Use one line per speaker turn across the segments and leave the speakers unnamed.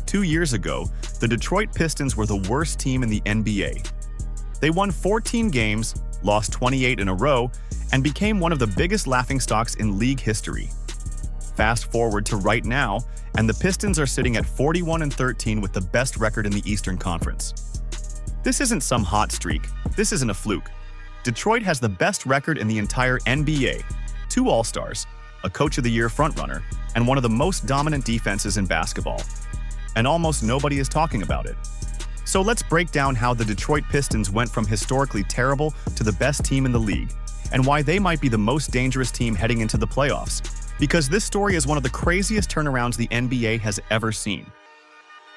2 years ago, the Detroit Pistons were the worst team in the NBA. They won 14 games, lost 28 in a row, and became one of the biggest laughingstocks in league history. Fast forward to right now, and the Pistons are sitting at 41-13 with the best record in the Eastern Conference. This isn't some hot streak. This isn't a fluke. Detroit has the best record in the entire NBA, 2 All-Stars, a Coach of the Year frontrunner, and one of the most dominant defenses in basketball. And almost nobody is talking about it. So let's break down how the Detroit Pistons went from historically terrible to the best team in the league, and why they might be the most dangerous team heading into the playoffs. Because this story is one of the craziest turnarounds the NBA has ever seen.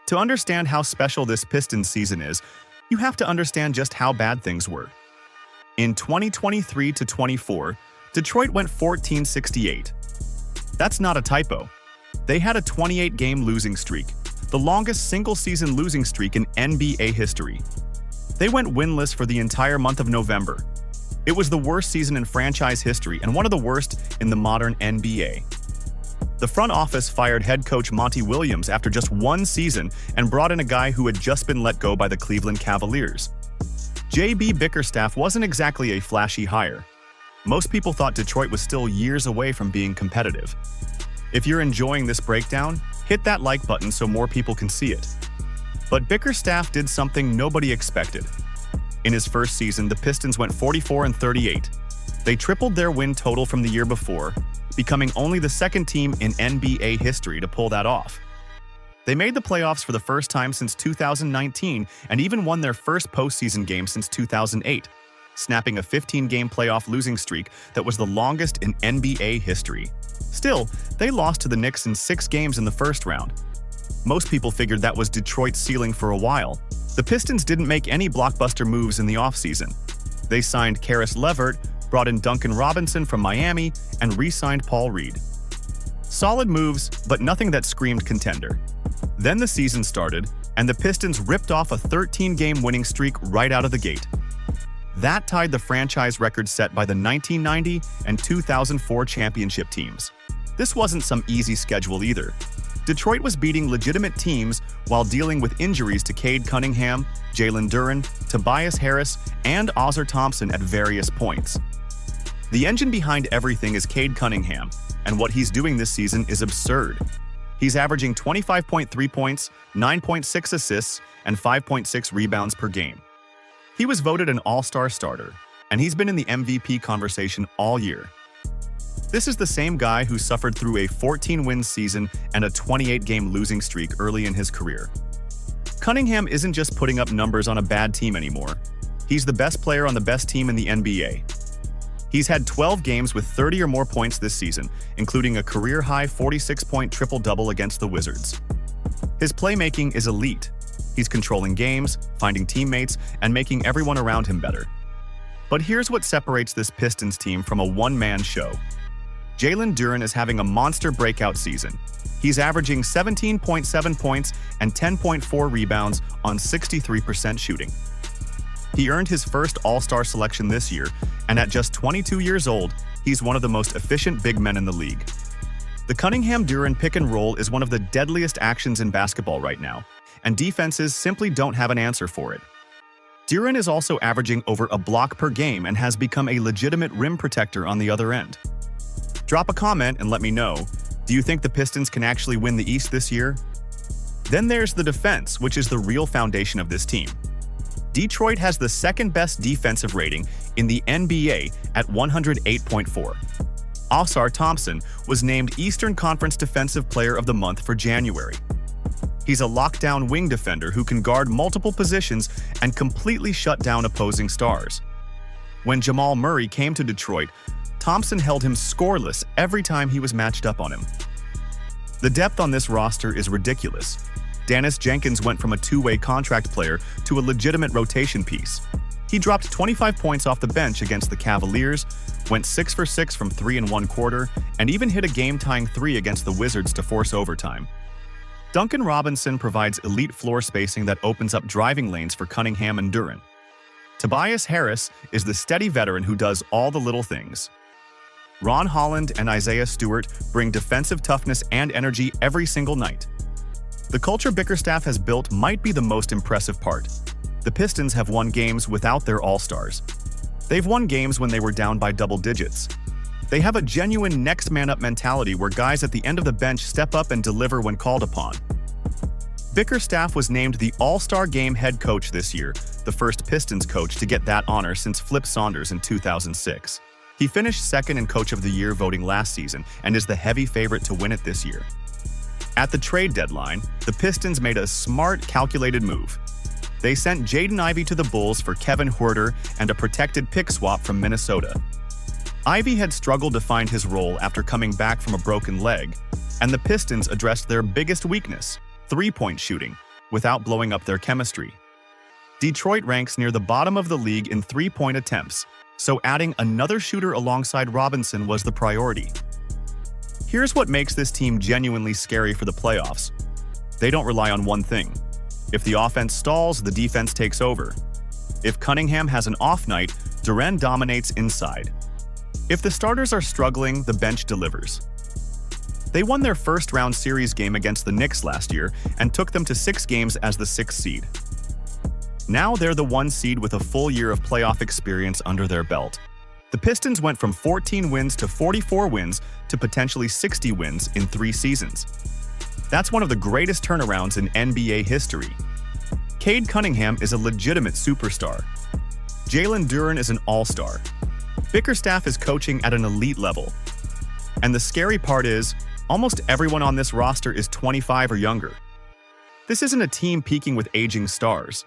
To understand how special this Pistons season is, you have to understand just how bad things were. In 2023-24, Detroit went 14-68. That's not a typo. They had a 28-game losing streak, the longest single-season losing streak in NBA history. They went winless for the entire month of November. It was the worst season in franchise history and one of the worst in the modern NBA. The front office fired head coach Monty Williams after just 1 season and brought in a guy who had just been let go by the Cleveland Cavaliers. JB Bickerstaff wasn't exactly a flashy hire. Most people thought Detroit was still years away from being competitive. If you're enjoying this breakdown, hit that like button so more people can see it. But Bickerstaff did something nobody expected. In his first season, the Pistons went 44-38. They tripled their win total from the year before, becoming only the second team in NBA history to pull that off. They made the playoffs for the first time since 2019 and even won their first postseason game since 2008, snapping a 15-game playoff losing streak that was the longest in NBA history. Still, they lost to the Knicks in 6 games in the first round. Most people figured that was Detroit's ceiling for a while. The Pistons didn't make any blockbuster moves in the offseason. They signed Caris LeVert, brought in Duncan Robinson from Miami, and re-signed Paul Reed. Solid moves, but nothing that screamed contender. Then the season started, and the Pistons ripped off a 13-game winning streak right out of the gate. That tied the franchise record set by the 1990 and 2004 championship teams. This wasn't some easy schedule either. Detroit was beating legitimate teams while dealing with injuries to Cade Cunningham, Jalen Duren, Tobias Harris, and Ozar Thompson at various points. The engine behind everything is Cade Cunningham, and what he's doing this season is absurd. He's averaging 25.3 points, 9.6 assists, and 5.6 rebounds per game. He was voted an all-star starter, and he's been in the MVP conversation all year. This is the same guy who suffered through a 14-win season and a 28-game losing streak early in his career. Cunningham isn't just putting up numbers on a bad team anymore. He's the best player on the best team in the NBA. He's had 12 games with 30 or more points this season, including a career-high 46-point triple-double against the Wizards. His playmaking is elite. He's controlling games, finding teammates, and making everyone around him better. But here's what separates this Pistons team from a one-man show. Jalen Duren is having a monster breakout season. He's averaging 17.7 points and 10.4 rebounds on 63% shooting. He earned his first All-Star selection this year, and at just 22 years old, he's one of the most efficient big men in the league. The Cunningham-Duren pick-and-roll is one of the deadliest actions in basketball right now, and defenses simply don't have an answer for it. Duren is also averaging over a block per game and has become a legitimate rim protector on the other end. Drop a comment and let me know, do you think the Pistons can actually win the East this year? Then there's the defense, which is the real foundation of this team. Detroit has the second-best defensive rating in the NBA at 108.4. Ozar Thompson was named Eastern Conference Defensive Player of the Month for January. He's a lockdown wing defender who can guard multiple positions and completely shut down opposing stars. When Jamal Murray came to Detroit, Thompson held him scoreless every time he was matched up on him. The depth on this roster is ridiculous. Dennis Jenkins went from a two-way contract player to a legitimate rotation piece. He dropped 25 points off the bench against the Cavaliers, went 6 for 6 from 3 1/4, and even hit a game-tying 3 against the Wizards to force overtime. Duncan Robinson provides elite floor spacing that opens up driving lanes for Cunningham and Duren. Tobias Harris is the steady veteran who does all the little things. Ron Holland and Isaiah Stewart bring defensive toughness and energy every single night. The culture Bickerstaff has built might be the most impressive part. The Pistons have won games without their all-stars. They've won games when they were down by double digits. They have a genuine next-man-up mentality where guys at the end of the bench step up and deliver when called upon. Bickerstaff was named the All-Star Game head coach this year, the first Pistons coach to get that honor since Flip Saunders in 2006. He finished second in Coach of the Year voting last season and is the heavy favorite to win it this year. At the trade deadline, the Pistons made a smart, calculated move. They sent Jaden Ivey to the Bulls for Kevin Huerter and a protected pick swap from Minnesota. Ivey had struggled to find his role after coming back from a broken leg, and the Pistons addressed their biggest weakness, three-point shooting, without blowing up their chemistry. Detroit ranks near the bottom of the league in three-point attempts, so adding another shooter alongside Robinson was the priority. Here's what makes this team genuinely scary for the playoffs. They don't rely on one thing. If the offense stalls, the defense takes over. If Cunningham has an off night, Duren dominates inside. If the starters are struggling, the bench delivers. They won their first-round series game against the Knicks last year and took them to 6 games as the 6th seed. Now they're the 1 seed with a full year of playoff experience under their belt. The Pistons went from 14 wins to 44 wins to potentially 60 wins in 3 seasons. That's one of the greatest turnarounds in NBA history. Cade Cunningham is a legitimate superstar. Jalen Duren is an all-star. Bickerstaff is coaching at an elite level. And the scary part is, almost everyone on this roster is 25 or younger. This isn't a team peaking with aging stars.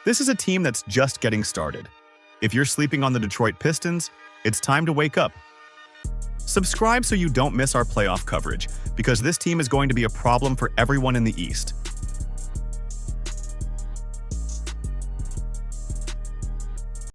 This is a team that's just getting started. If you're sleeping on the Detroit Pistons, it's time to wake up. Subscribe so you don't miss our playoff coverage, because this team is going to be a problem for everyone in the East.